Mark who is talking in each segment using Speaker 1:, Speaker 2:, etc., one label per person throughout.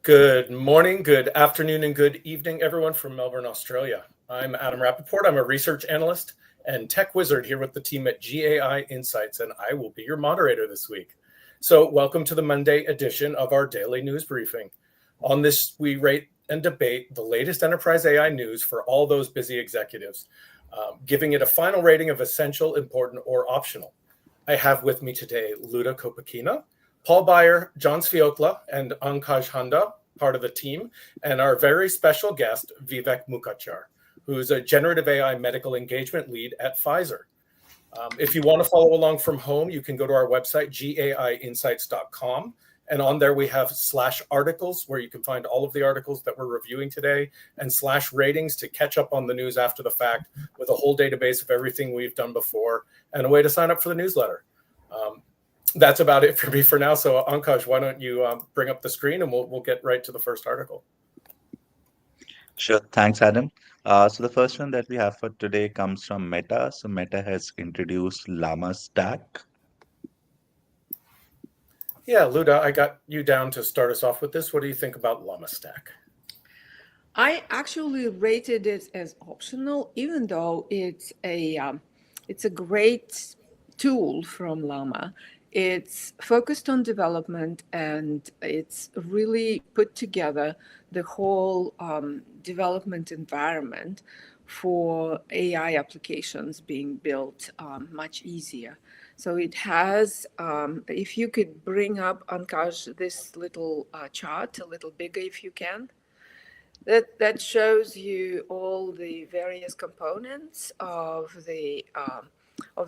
Speaker 1: Good morning, good afternoon, and good evening, everyone from Melbourne, Australia. I'm Adam Rappaport. I'm a research analyst and tech wizard here with the team at GAI Insights, and I will be your moderator this week. So welcome to the Monday edition of our daily news briefing. On this, we rate and debate the latest enterprise AI news for all those busy executives, giving it a final rating of essential, important, or optional. I have with me today Luda Kopakina, Paul Byer, John Sviokla, and Ankaj Handa, part of the team, and our very special guest, Vivek Mukhachar, who's a generative AI medical engagement lead at Pfizer. If you want to follow along from home, you can go to our website, gaiinsights.com, and on there we have /articles where you can find all of the articles that we're reviewing today, and /ratings to catch up on the news after the fact with a whole database of everything we've done before, and a way to sign up for the newsletter. That's about it for me for now. So Ankaj, why don't you bring up the screen and we'll get right to the first article.
Speaker 2: Sure. Thanks, Adam. So the first one that we have for today comes from Meta. So Meta has introduced Llama Stack.
Speaker 1: Yeah, Luda, I got you down to start us off with this. What do you think about Llama Stack?
Speaker 3: I actually rated it as optional, even though it's a great tool from Llama. It's focused on development, and it's really put together the whole development environment for AI applications being built much easier. So it has, if you could bring up, Ankaj, this little chart a little bigger if you can. That shows you all the various components of the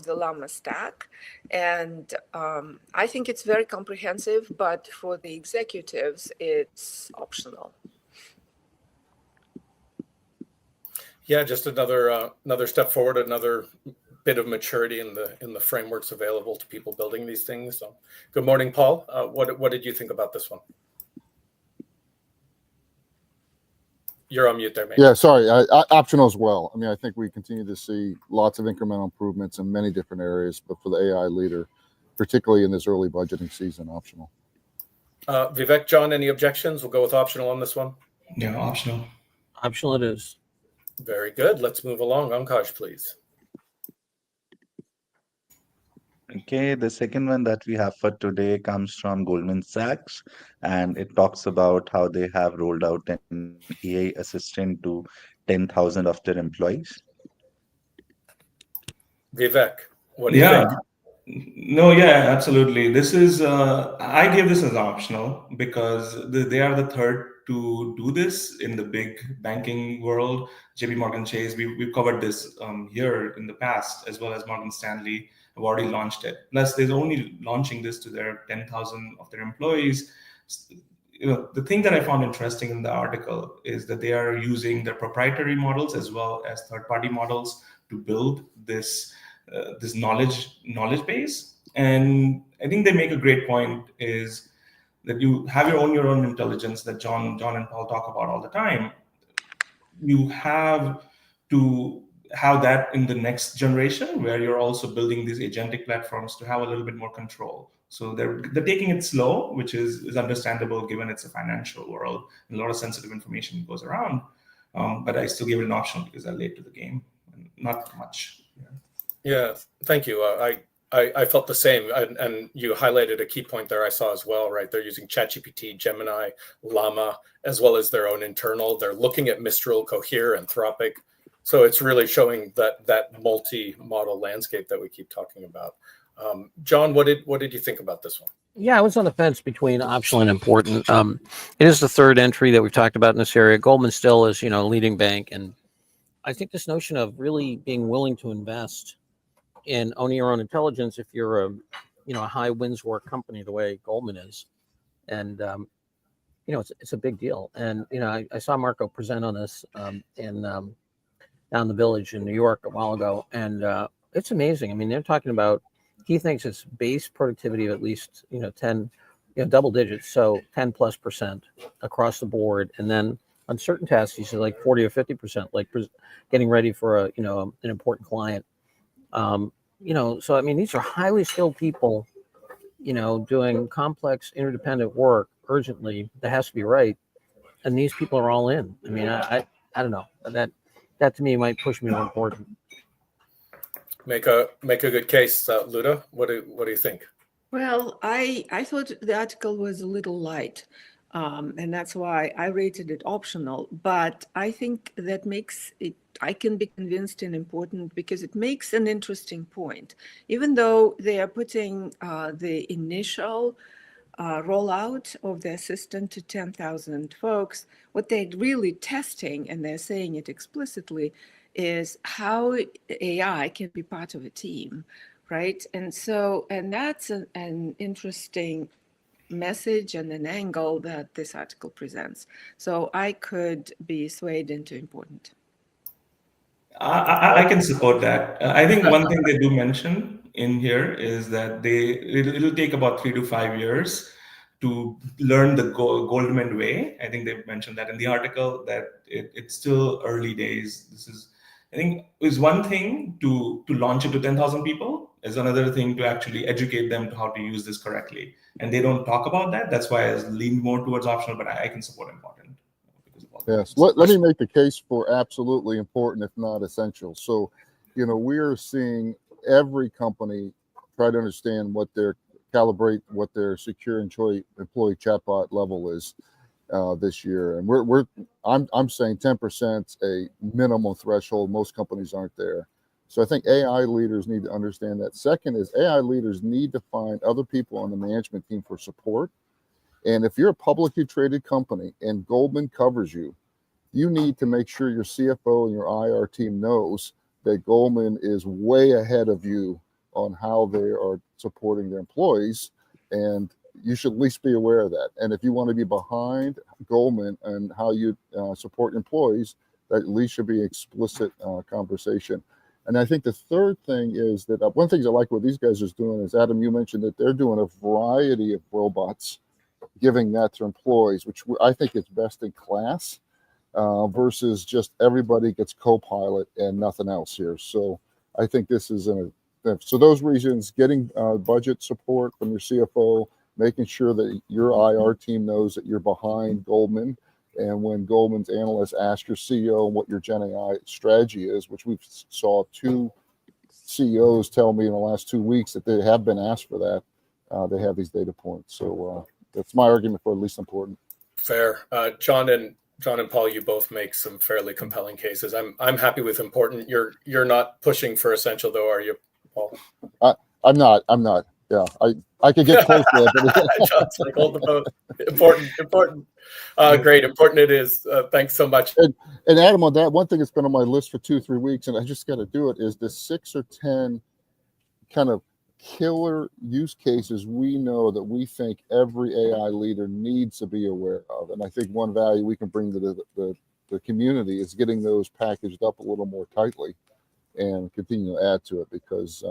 Speaker 3: Llama stack, and I think it's very comprehensive. But for the executives, it's optional.
Speaker 1: Yeah, just another step forward, another bit of maturity in the frameworks available to people building these things. So, good morning, Paul. What did you think about this one? You're on mute there, mate.
Speaker 4: Yeah, sorry. Optional as well. I mean, I think we continue to see lots of incremental improvements in many different areas, but for the AI leader, particularly in this early budgeting season, optional.
Speaker 1: Vivek, John, any objections? We'll go with optional on this one.
Speaker 5: Yeah, optional.
Speaker 6: Optional it is.
Speaker 1: Very good. Let's move along. Ankaj, please.
Speaker 2: Okay, the second one that we have for today comes from Goldman Sachs, and it talks about how they have rolled out an AI assistant to 10,000 of their employees.
Speaker 1: Vivek, what do you think?
Speaker 5: No, yeah, absolutely. This is, I give this as optional because they are the third to do this in the big banking world. JP Morgan Chase, we've covered this here in the past, as well as Morgan Stanley have already launched it. Plus, they're only launching this to their 10,000 of their employees. You know, the thing that I found interesting in the article is that they are using their proprietary models as well as third-party models to build this knowledge base. And I think they make a great point is that you have your own intelligence that John and Paul talk about all the time. You have to have that in the next generation where you're also building these agentic platforms to have a little bit more control. So they're taking it slow, which is understandable given it's a financial world and a lot of sensitive information goes around. But I still give it an option because they're late to the game. Not much.
Speaker 1: Yeah, thank you. I felt the same, and you highlighted a key point there I saw as well, right? They're using ChatGPT, Gemini, Llama, as well as their own internal. They're looking at Mistral, Cohere, Anthropic. So it's really showing that multi-model landscape that we keep talking about. John, what did you think about this one?
Speaker 6: Yeah, I was on the fence between optional and important. It is the third entry that we've talked about in this area. Goldman still is, a leading bank, and I think this notion of really being willing to invest in owning your own intelligence, if you're a high wins work company the way Goldman is, and it's a big deal. And I saw Marco present on this in down the Village in New York a while ago, and it's amazing. I mean, they're talking about, he thinks it's base productivity of at least 10, double digits, so 10+% across the board, and then on certain tasks, he said like 40 or 50%, like getting ready for an important client. So I mean, these are highly skilled people, doing complex interdependent work urgently that has to be right. and these people are all in. I mean, I don't know, that to me might push me more important.
Speaker 1: Make a good case, Luda. What do you think?
Speaker 3: Well, I thought the article was a little light, and that's why I rated it optional. But I think that makes it, I can be convinced and important because it makes an interesting point. Even though they are putting the initial rollout of the assistant to 10,000 folks, what they're really testing, and they're saying it explicitly, is how AI can be part of a team, right? And so, and that's an interesting message and an angle that this article presents. So I could be swayed into important.
Speaker 5: I can support that. I think one thing they do mention in here is that it'll take about 3 to 5 years to learn the Goldman way. I think they've mentioned that in the article, that it's still early days. I think, is one thing to launch it to 10,000 people, is another thing to actually educate them to how to use this correctly. And they don't talk about that. That's why I lean more towards optional, but I can support important.
Speaker 4: Yes, let me make the case for absolutely important, if not essential. So, we're seeing every company try to understand calibrate what their secure employee chatbot level is this year, and I'm saying 10% a minimal threshold. Most companies aren't there, so I think AI leaders need to understand that. Second is AI leaders need to find other people on the management team for support. And if you're a publicly traded company and Goldman covers you, you need to make sure your CFO and your IR team knows that Goldman is way ahead of you on how they are supporting their employees. And you should at least be aware of that. And if you want to be behind Goldman and how you support employees, that at least should be explicit conversation. And I think the third thing is that one of the things I like what these guys are doing is, Adam, you mentioned that they're doing a variety of robots, giving that to employees, which I think is best in class, versus just everybody gets Copilot and nothing else here. So I think this is so those reasons, getting budget support from your CFO, making sure that your IR team knows that you're behind Goldman. And when Goldman's analysts ask your CEO what your Gen AI strategy is, which we've saw 2 CEOs tell me in the last 2 weeks that they have been asked for that, they have these data points. So that's my argument for at least important.
Speaker 1: Fair. John and Paul, you both make some fairly compelling cases. I'm happy with important. You're not pushing for essential though, are you, Paul?
Speaker 4: I'm not. Yeah, I could get close to it.
Speaker 1: John's like, hold the boat. Important. Great. Important it is. Thanks so much.
Speaker 4: And Adam, on that, one thing that's been on my list for 2-3 weeks, and I just got to do it, is the 6 or 10 kind of killer use cases we know that we think every AI leader needs to be aware of. And I think one value we can bring to the community is getting those packaged up a little more tightly and continue to add to it, because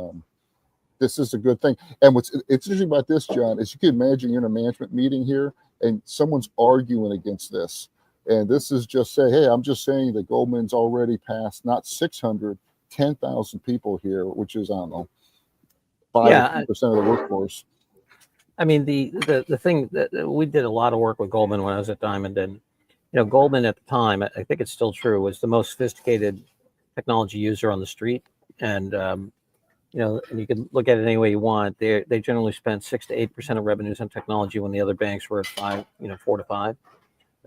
Speaker 4: this is a good thing. And what's interesting about this, John, is you can imagine you're in a management meeting here and someone's arguing against this. And this is just say, hey, I'm just saying that Goldman's already passed not 600, 10,000 people here, which is, I don't know, 5% of the workforce.
Speaker 6: I mean, the thing that we did a lot of work with Goldman when I was at Diamond, and Goldman at the time, I think it's still true, was the most sophisticated technology user on the street. And and you can look at it any way you want. They generally spent 6 to 8% of revenues on technology when the other banks were at 4 to 5,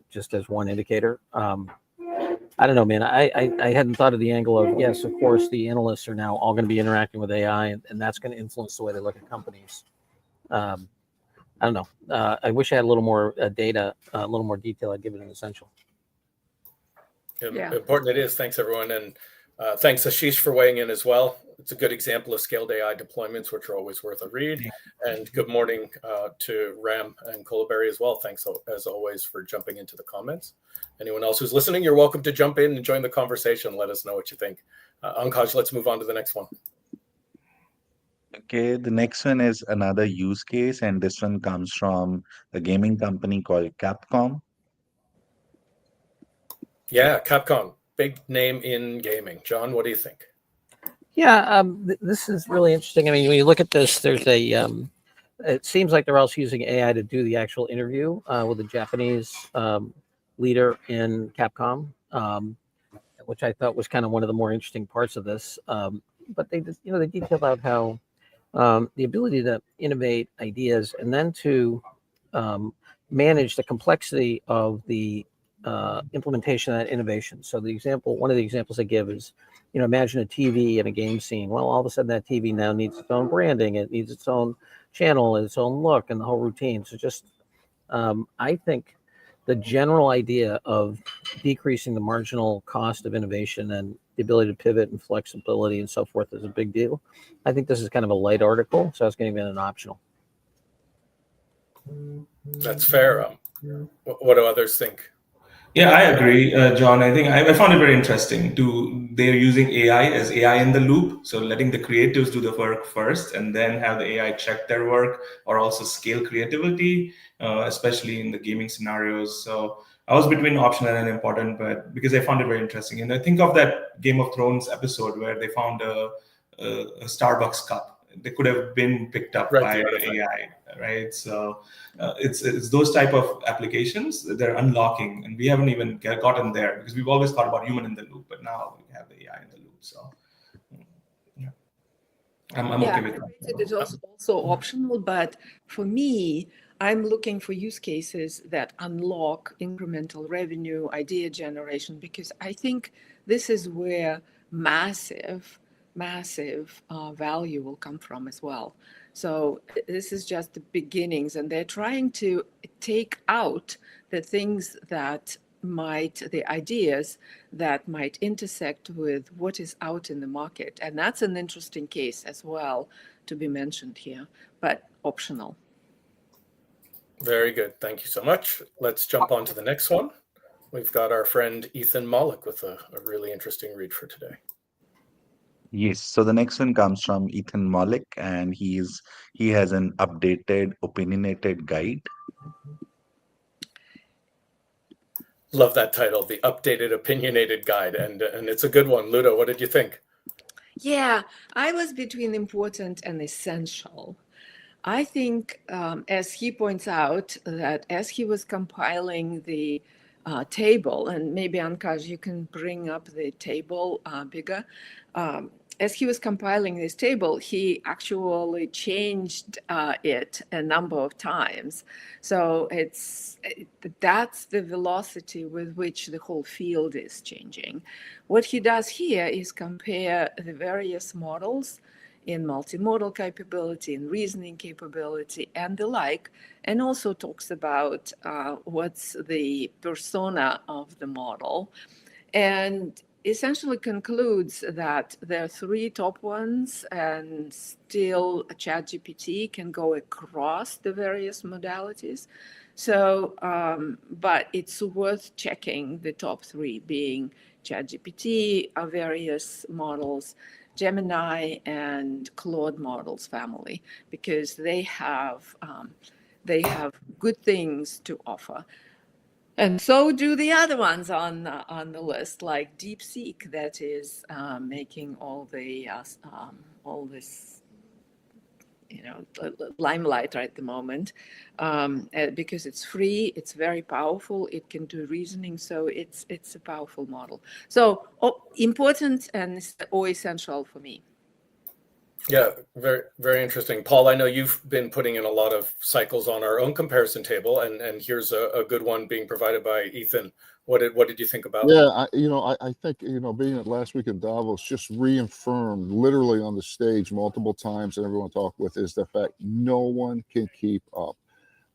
Speaker 6: just as one indicator. I don't know, man. I hadn't thought of the angle of, yes, of course, the analysts are now all going to be interacting with AI, and that's going to influence the way they look at companies. I don't know. I wish I had a little more data, a little more detail. I'd give it an essential.
Speaker 1: Yeah. Important it is. Thanks, everyone. And thanks, Ashish, for weighing in as well. It's a good example of scaled AI deployments, which are always worth a read. And good morning to Ram and Colaberry as well. Thanks, as always, for jumping into the comments. Anyone else who's listening, you're welcome to jump in and join the conversation. Let us know what you think. Ankaj, let's move on to the next one.
Speaker 2: Okay, the next one is another use case, and this one comes from a gaming company called Capcom.
Speaker 1: Yeah, Capcom, big name in gaming. John, what do you think?
Speaker 6: Yeah, this is really interesting. I mean, when you look at this, there's it seems like they're also using AI to do the actual interview with a Japanese leader in Capcom, which I thought was kind of one of the more interesting parts of this. But they just, they detailed out how the ability to innovate ideas and then to manage the complexity of the implementation of that innovation. So one of the examples I give is, imagine a TV in a game scene. Well, all of a sudden that TV now needs its own branding, it needs its own channel, its own look, and the whole routine. So just, I think the general idea of decreasing the marginal cost of innovation and the ability to pivot and flexibility and so forth is a big deal. I think this is kind of a light article, so it's going to be an optional.
Speaker 1: That's fair. What do others think?
Speaker 5: Yeah, I agree, John. I think I found it very interesting. They're using AI as AI in the loop, so letting the creatives do the work first, and then have the AI check their work or also scale creativity, especially in the gaming scenarios. So I was between optional and important, but because I found it very interesting, and I think of that Game of Thrones episode where they found a Starbucks cup. They could have been picked up by AI, right? So it's those type of applications that they're unlocking, and we haven't even gotten there because we've always thought about human in the loop, but now we have the AI in the loop. So yeah, I'm okay with that.
Speaker 3: It is also optional, but for me, I'm looking for use cases that unlock incremental revenue, idea generation, because I think this is where massive value will come from as well. So this is just the beginnings, and they're trying to take out the things the ideas that might intersect with what is out in the market. And that's an interesting case as well to be mentioned here, but optional.
Speaker 1: Very good. Thank you so much. Let's jump on to the next one. We've got our friend Ethan Mollick with a really interesting read for today.
Speaker 2: Yes, so the next one comes from Ethan Mollick, and he has an updated opinionated guide.
Speaker 1: Love that title, the updated opinionated guide, and it's a good one. Ludo, what did you think?
Speaker 3: Yeah, I was between important and essential. I think, as he points out, that as he was compiling the table, and maybe Ankash, you can bring up the table bigger. As he was compiling this table, he actually changed it a number of times. So that's the velocity with which the whole field is changing. What he does here is compare the various models in multimodal capability, in reasoning capability, and the like, and also talks about what's the persona of the model, and essentially concludes that there are three top ones, and still ChatGPT can go across the various modalities. So, but it's worth checking the top three being ChatGPT, various models, Gemini, and Claude models family, because they have good things to offer. And so do the other ones on the list, like DeepSeek, that is making all this limelight right at the moment, because it's free, it's very powerful, it can do reasoning, so it's a powerful model. So important or essential for me.
Speaker 1: Yeah, very, very interesting. Paul, I know you've been putting in a lot of cycles on our own comparison table, and here's a good one being provided by Ethan. What did you think about?
Speaker 4: Yeah, I think, being at last week in Davos just reaffirmed literally on the stage multiple times, and everyone I talked with, is the fact no one can keep up.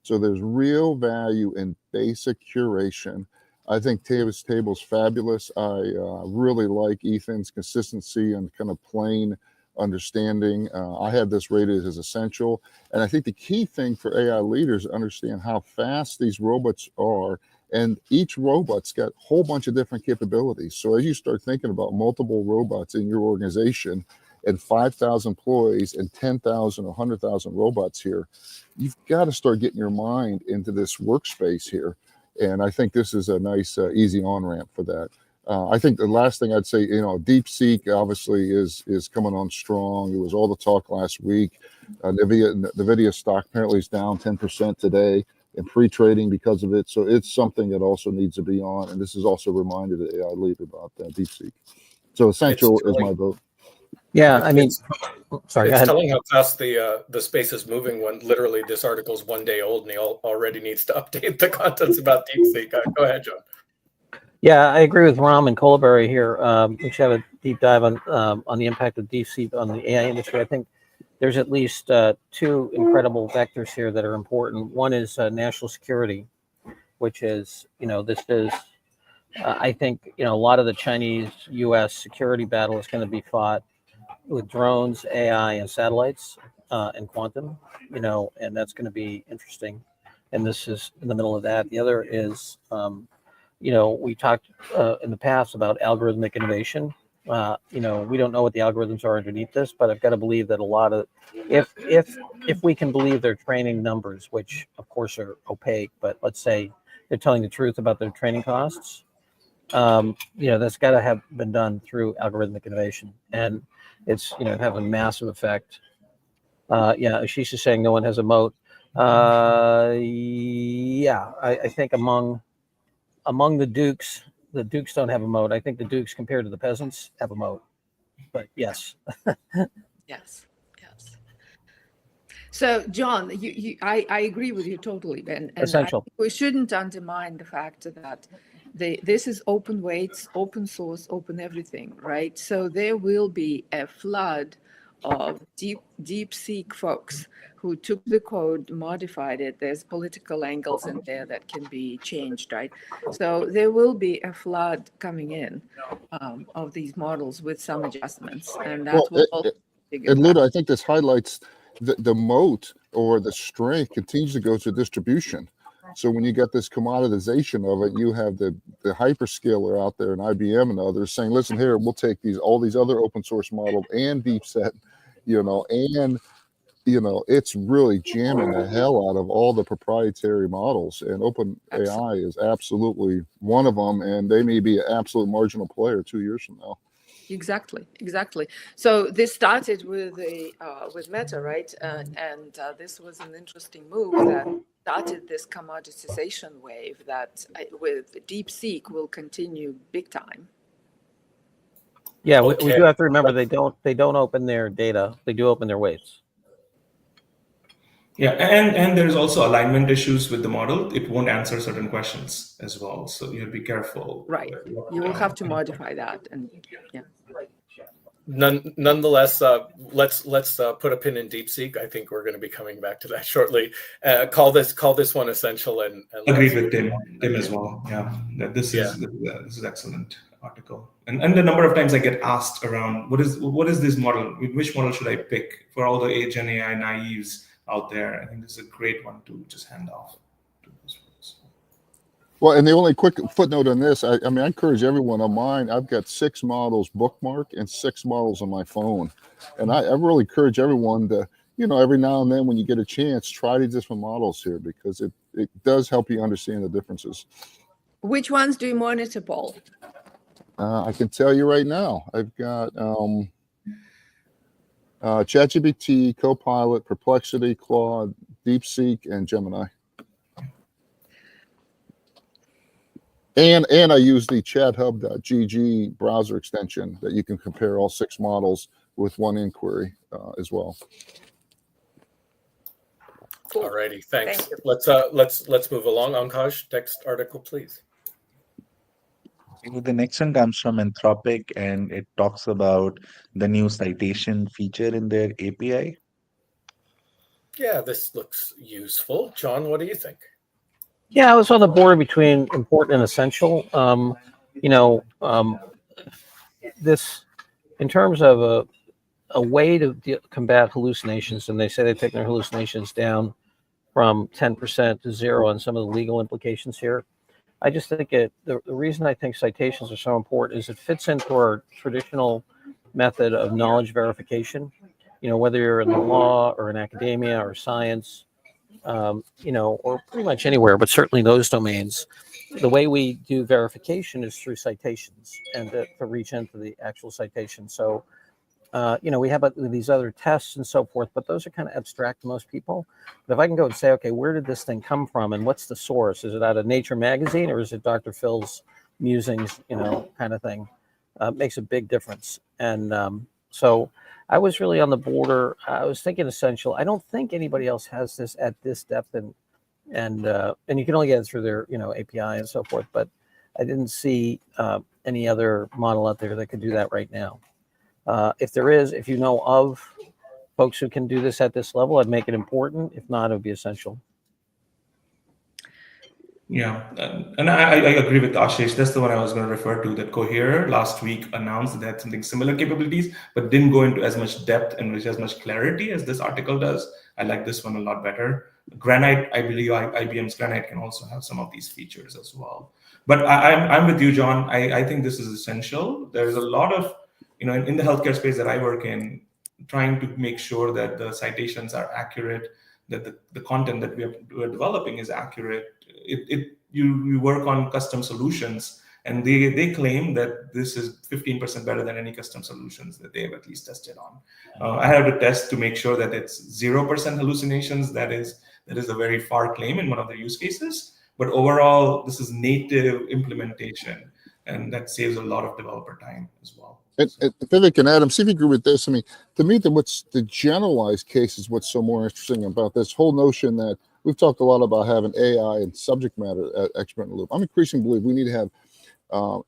Speaker 4: So there's real value in basic curation. I think Taylor's table's fabulous. I really like Ethan's consistency and kind of plain understanding. I have this rated as essential. And I think the key thing for AI leaders is to understand how fast these robots are. And each robot's got a whole bunch of different capabilities. So as you start thinking about multiple robots in your organization and 5,000 employees and 10,000 or 100,000 robots here, you've got to start getting your mind into this workspace here. And I think this is a nice, easy on-ramp for that. I think the last thing I'd say, DeepSeek obviously is coming on strong. It was all the talk last week. NVIDIA stock apparently is down 10% today. and pre-trading because of it. So it's something that also needs to be on. And this is also reminded the AI lead about DeepSeek. So essential is my vote.
Speaker 6: Yeah, I mean, sorry, go
Speaker 1: It's
Speaker 6: ahead.
Speaker 1: telling how fast the space is moving when literally this article's 1 day old and he already needs to update the contents about DeepSeek. Go ahead, John.
Speaker 6: Yeah, I agree with Ram and Colaberry here. We should have a deep dive on the impact of DeepSeek on the AI industry. I think there's at least two incredible vectors here that are important. One is national security, which is, this is, I think, a lot of the Chinese-U.S. security battle is going to be fought with drones, AI, and satellites, and quantum, and that's going to be interesting. And this is in the middle of that. The other is, we talked in the past about algorithmic innovation. We don't know what the algorithms are underneath this, but I've got to believe that a lot of, if we can believe their training numbers, which of course are opaque, but let's say they're telling the truth about their training costs, that's got to have been done through algorithmic innovation, and it's have a massive effect. Ashish is saying no one has a moat. I think among the Dukes don't have a moat. I think the Dukes, compared to the peasants, have a moat. But yes.
Speaker 3: Yes. So, John, I agree with you totally, Ben. And
Speaker 6: Essential.
Speaker 3: we shouldn't undermine the fact that this is open weights, open source, open everything, right? So there will be a flood of DeepSeek folks who took the code, modified it. There's political angles in there that can be changed, right? So there will be a flood coming in of these models with some adjustments, and that will also figure
Speaker 4: And
Speaker 3: out.
Speaker 4: Luda, I think this highlights the moat or the strength continues to go to distribution. So when you get this commoditization of it, you have the hyperscaler out there and IBM and others saying, listen here, we'll take all these other open source models and DeepSet, and it's really jamming the hell out of all the proprietary models, and OpenAI is absolutely one of them, and they may be an absolute marginal player 2 years from now.
Speaker 3: Exactly. So this started with Meta, right? And this was an interesting move that started this commoditization wave that with DeepSeek will continue big time.
Speaker 6: Yeah,
Speaker 1: Okay.
Speaker 6: we do have to remember they don't open their data. They do open their weights.
Speaker 5: Yeah, and there's also alignment issues with the model. It won't answer certain questions as well, so you have to be careful.
Speaker 3: Right. You will have to modify that, and yeah.
Speaker 1: Nonetheless, let's put a pin in DeepSeek. I think we're going to be coming back to that shortly. Call this one essential, and
Speaker 5: agreed with Tim as well. Yeah, this is excellent article, and the number of times I get asked around what is this model? Which model should I pick for all the Gen AI naives out there? I think this is a great one to just hand off to those folks.
Speaker 4: Well, and the only quick footnote on this, I encourage everyone on mine. I've got 6 models bookmarked and 6 models on my phone. And I really encourage everyone to, every now and then when you get a chance, try these different models here, because it does help you understand the differences.
Speaker 3: Which ones do you monitor, Paul?
Speaker 4: I can tell you right now, I've got ChatGPT, Copilot, Perplexity, Claude, DeepSeek, and Gemini. And I use the chathub.gg browser extension that you can compare all 6 models with one inquiry as well.
Speaker 3: Cool.
Speaker 1: All righty, thanks.
Speaker 3: Thank you.
Speaker 1: Let's move along. Ankash, next article, please.
Speaker 2: The next one comes from Anthropic, and it talks about the new citation feature in their API.
Speaker 1: Yeah, this looks useful. John, what do you think?
Speaker 6: Yeah, I was on the border between important and essential. This, in terms of a way to combat hallucinations, and they say they've taken their hallucinations down from 10% to 0 on some of the legal implications here. I just think the reason I think citations are so important is it fits into our traditional method of knowledge verification. Whether you're in the law or in academia or science, or pretty much anywhere, but certainly those domains, the way we do verification is through citations and to reach into the actual citation. So we have these other tests and so forth, but those are kind of abstract to most people. But if I can go and say, okay, where did this thing come from, and what's the source? Is it out of Nature magazine, or is it Dr. Phil's musings, kind of thing? Makes a big difference. And so I was really on the border. I was thinking essential. I don't think anybody else has this at this depth, and you can only get it through their API and so forth. But I didn't see any other model out there that could do that right now. If there is, if you know of folks who can do this at this level, I'd make it important. If not, it would be essential.
Speaker 5: Yeah, and I agree with Ashish. That's the one I was going to refer to. That Cohere last week announced that they had something similar capabilities, but didn't go into as much depth and with as much clarity as this article does. I like this one a lot better. Granite, I believe IBM's Granite can also have some of these features as well. But I'm with you, John. I think this is essential. There's a lot of, in the healthcare space that I work in, trying to make sure that the citations are accurate, that the content that we're developing is accurate. You work on custom solutions, and they claim that this is 15% better than any custom solutions that they have at least tested on. I have to test to make sure that it's 0% hallucinations. That is a very far claim in one of the use cases. But overall, this is native implementation, and that saves a lot of developer time as well.
Speaker 4: Vivek and Adam, see if you agree with this. I mean, to me, what's the generalized case is what's so more interesting about this whole notion that we've talked a lot about having AI and subject matter expert in the loop. I'm increasingly believe we need to have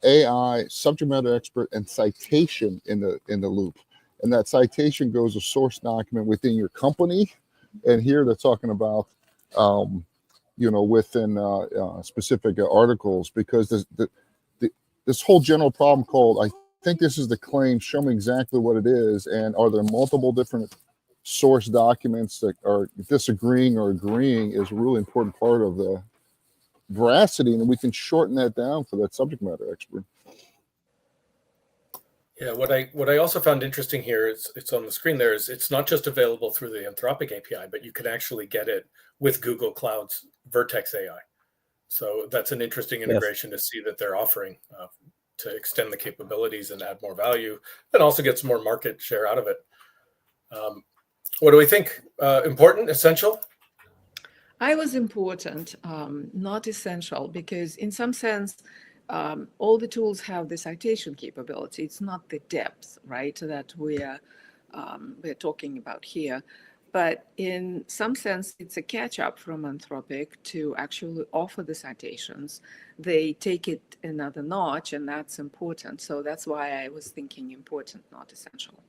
Speaker 4: AI, subject matter expert, and citation in the loop. And that citation goes a source document within your company. And here they're talking about, within specific articles, because this whole general problem called, I think this is the claim, show me exactly what it is, and are there multiple different source documents that are disagreeing or agreeing, is a really important part of the veracity, and we can shorten that down for that subject matter expert.
Speaker 1: Yeah, what I also found interesting here is, it's on the screen there, is it's not just available through the Anthropic API, but you can actually get it with Google Cloud's Vertex AI. So that's an interesting integration to see that they're offering to extend the capabilities and add more value, and also get some more market share out of it. What do we think? Important, essential?
Speaker 3: I was important, not essential, because in some sense, all the tools have the citation capability. It's not the depth, right, that we're talking about here. But in some sense, it's a catch-up from Anthropic to actually offer the citations. They take it another notch, and that's important. So that's why I was thinking important, not essential.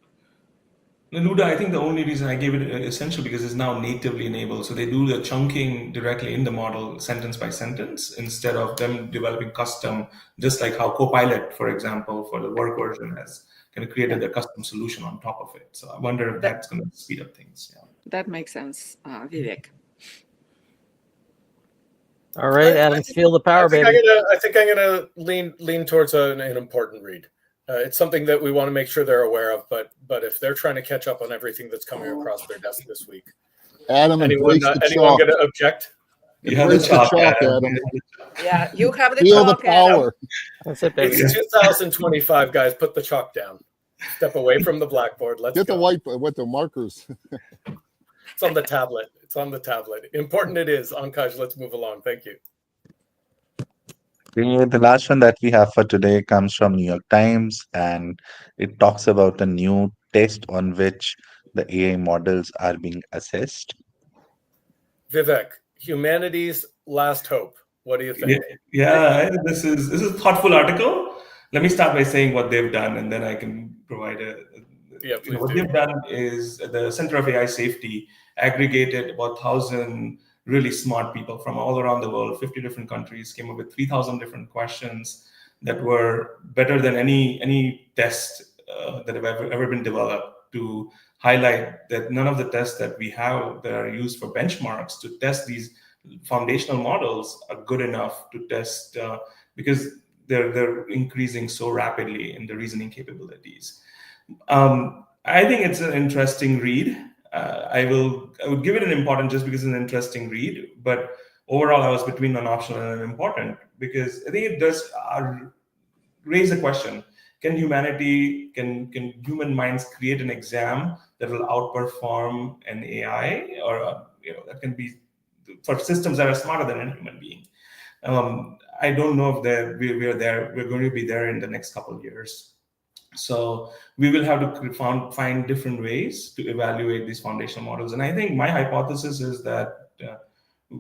Speaker 5: Luda, I think the only reason I gave it essential because it's now natively enabled. So they do the chunking directly in the model, sentence by sentence, instead of them developing custom, just like how Copilot, for example, for the work version has kind of created a custom solution on top of it. So I wonder if that's going to speed up things. Yeah.
Speaker 3: That makes sense, Vivek.
Speaker 6: All right, Adam, feel the power, baby.
Speaker 1: I think I'm gonna lean towards an important read. It's something that we want to make sure they're aware of, but if they're trying to catch up on everything that's coming across their desk this week,
Speaker 4: Adam,
Speaker 1: anyone going to object?
Speaker 5: You have the chalk, Adam.
Speaker 3: Yeah, you have the
Speaker 4: Feel
Speaker 3: chalk,
Speaker 4: the power.
Speaker 6: That's it, baby.
Speaker 1: It's 2025, guys. Put the chalk down. Step away from the blackboard. Let's
Speaker 4: get
Speaker 1: go.
Speaker 4: the white with the markers.
Speaker 1: It's on the tablet. It's on the tablet. Important it is. Ankaj, let's move along. Thank you.
Speaker 2: The last one that we have for today comes from New York Times, and it talks about a new test on which the AI models are being assessed.
Speaker 1: Vivek, humanity's last hope. What do you think?
Speaker 5: Yeah, this is a thoughtful article. Let me start by saying what they've done, and then I can provide what they've done is the Center of AI Safety aggregated about 1,000 really smart people from all around the world, 50 different countries, came up with 3,000 different questions that were better than any test that have ever been developed, to highlight that none of the tests that we have that are used for benchmarks to test these foundational models are good enough to test because they're increasing so rapidly in the reasoning capabilities. I think it's an interesting read. I would give it an important just because it's an interesting read, but overall I was between an optional and an important, because I think it does raise a question. can human minds create an exam that will outperform an AI, or that can be for systems that are smarter than a human being. I don't know if we're there. We're going to be there in the next couple of years. So we will have to find different ways to evaluate these foundational models. And I think my hypothesis is that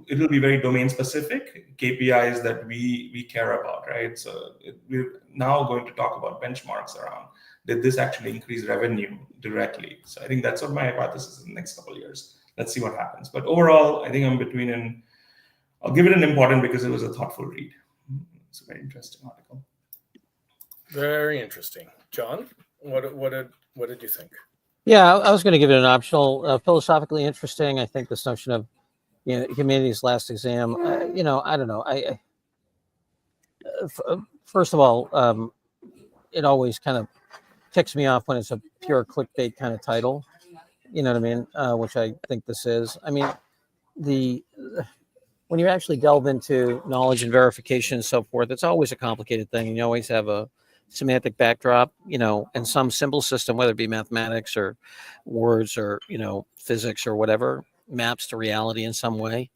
Speaker 5: it will be very domain specific KPIs that we care about, right? So we're now going to talk about benchmarks around, did this actually increase revenue directly? So I think that's what my hypothesis is in the next couple of years. Let's see what happens. But overall, I think I'm between, and I'll give it an important because it was a thoughtful read. It's a very interesting article.
Speaker 1: Very interesting. John, what did you think?
Speaker 6: Yeah, I was going to give it an optional. Philosophically interesting. I think this notion of humanity's last exam. I don't know. First of all, it always kind of ticks me off when it's a pure clickbait kind of title. You know what I mean? Which I think this is. I mean, when you actually delve into knowledge and verification and so forth, it's always a complicated thing. You always have a semantic backdrop, and some symbol system, whether it be mathematics or words or, physics or whatever, maps to reality in some way.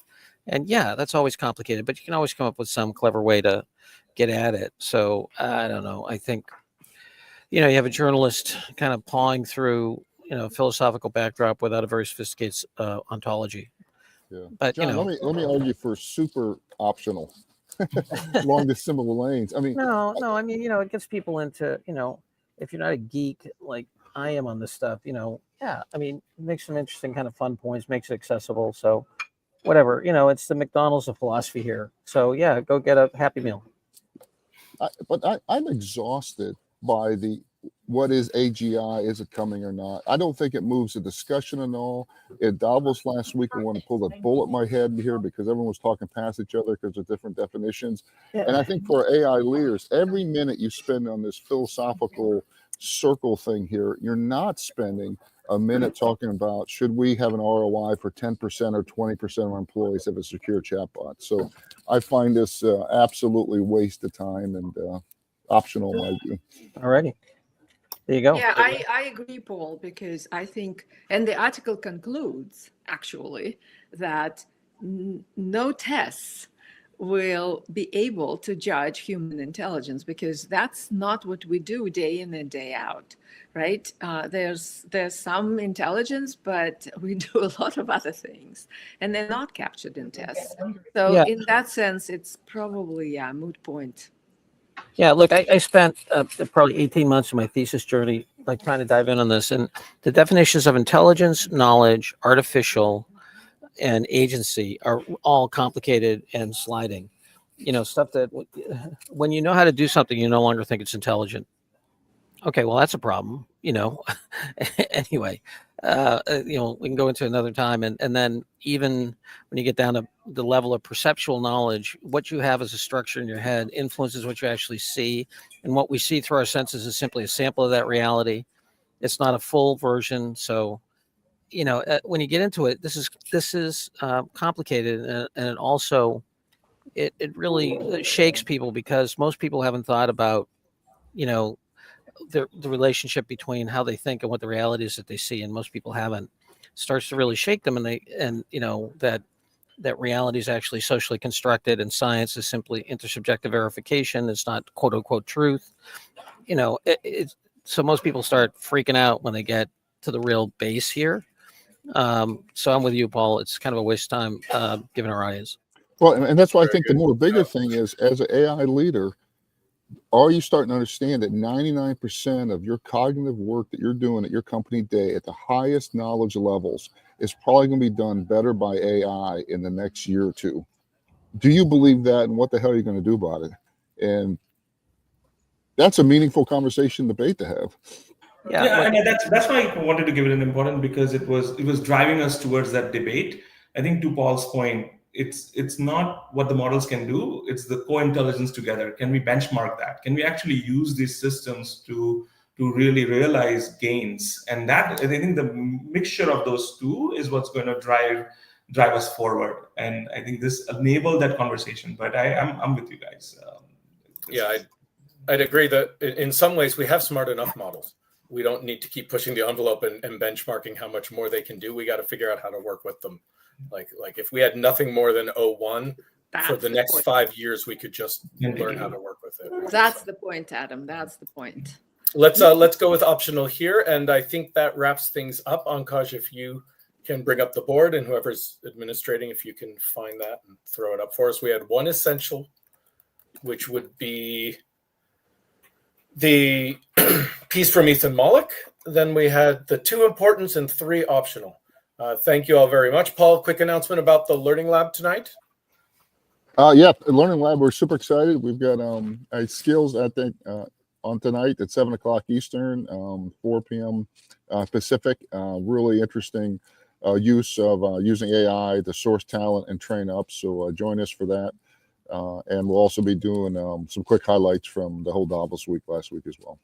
Speaker 6: And yeah, that's always complicated, but you can always come up with some clever way to get at it. So I don't know. I think, you have a journalist kind of pawing through, philosophical backdrop without a very sophisticated ontology.
Speaker 4: Yeah.
Speaker 6: But
Speaker 4: John, let me argue for super optional along the similar lanes. I mean,
Speaker 6: no. I mean, it gets people into, if you're not a geek like I am on this stuff, yeah. I mean, it makes some interesting kind of fun points, makes it accessible. So whatever, it's the McDonald's of philosophy here. So yeah, go get a Happy Meal.
Speaker 4: I'm exhausted by what is AGI? Is it coming or not? I don't think it moves the discussion at all. At Davos last week, I want to pull the bull at my head here because everyone was talking past each other because of different definitions. Yeah. And I think for AI leaders, every minute you spend on this philosophical circle thing here, you're not spending a minute talking about, should we have an ROI for 10% or 20% of our employees have a secure chatbot? So I find this absolutely waste of time and optional in my view.
Speaker 6: All righty. There you go.
Speaker 3: Yeah, I agree, Paul, because I think, and the article concludes actually that no tests will be able to judge human intelligence because that's not what we do day in and day out, right? There's some intelligence, but we do a lot of other things, and they're not captured in tests. So yeah. In that sense, it's probably a moot point.
Speaker 6: Yeah, look, I spent probably 18 months of my thesis journey, like trying to dive in on this, and the definitions of intelligence, knowledge, artificial, and agency are all complicated and sliding. Stuff that when you know how to do something, you no longer think it's intelligent. Okay, well, that's a problem. Anyway, we can go into another time, and then even when you get down to the level of perceptual knowledge, what you have as a structure in your head influences what you actually see, and what we see through our senses is simply a sample of that reality. It's not a full version. So, when you get into it, this is complicated, and it also it really shakes people because most people haven't thought about, the relationship between how they think and what the reality is that they see, and most people haven't. Starts to really shake them, and that reality is actually socially constructed, and science is simply intersubjective verification. It's not quote unquote truth. So most people start freaking out when they get to the real base here. So I'm with you, Paul. It's kind of a waste of time given our audience.
Speaker 4: Well, and that's why I think the bigger thing is, as an AI leader, are you starting to understand that 99% of your cognitive work that you're doing at your company day at the highest knowledge levels is probably going to be done better by AI in the next year or two? Do you believe that? And what the hell are you going to do about it? And that's a meaningful conversation debate to have.
Speaker 5: Yeah, I mean, that's why I wanted to give it an important, because it was driving us towards that debate. I think to Paul's point, it's not what the models can do, it's the co-intelligence together. Can we benchmark that? Can we actually use these systems to really realize gains? And that, I think the mixture of those two is what's going to drive us forward. And I think this enabled that conversation. But I'm with you guys.
Speaker 1: I'd agree that in some ways we have smart enough models. We don't need to keep pushing the envelope and benchmarking how much more they can do. We got to figure out how to work with them. Like if we had nothing more than O1 for the next 5 years, we could just learn how to work with it.
Speaker 3: That's the point, Adam. That's the point.
Speaker 1: Let's go with optional here, and I think that wraps things up. Ankaj, if you can bring up the board, and whoever's administrating, if you can find that and throw it up for us. We had one essential, which would be the piece from Ethan Mollick. Then we had the 2 importance and 3 optional. Thank you all very much. Paul, quick announcement about the Learning Lab tonight.
Speaker 4: Yeah, Learning Lab, we're super excited. We've got a skills, I think, on tonight at 7 o'clock Eastern, 4 p.m. Pacific. Really interesting use of using AI to source talent and train up. So join us for that. And we'll also be doing some quick highlights from the whole Davos week last week as well.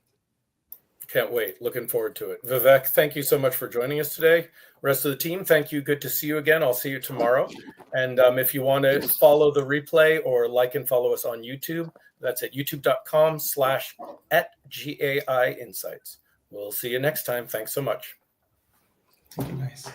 Speaker 1: Can't wait. Looking forward to it. Vivek, thank you so much for joining us today. Rest of the team, thank you. Good to see you again. I'll see you tomorrow. And if you want to follow the replay or like and follow us on YouTube, that's at youtube.com/@GAI Insights. We'll see you next time. Thanks so much.
Speaker 5: Nice.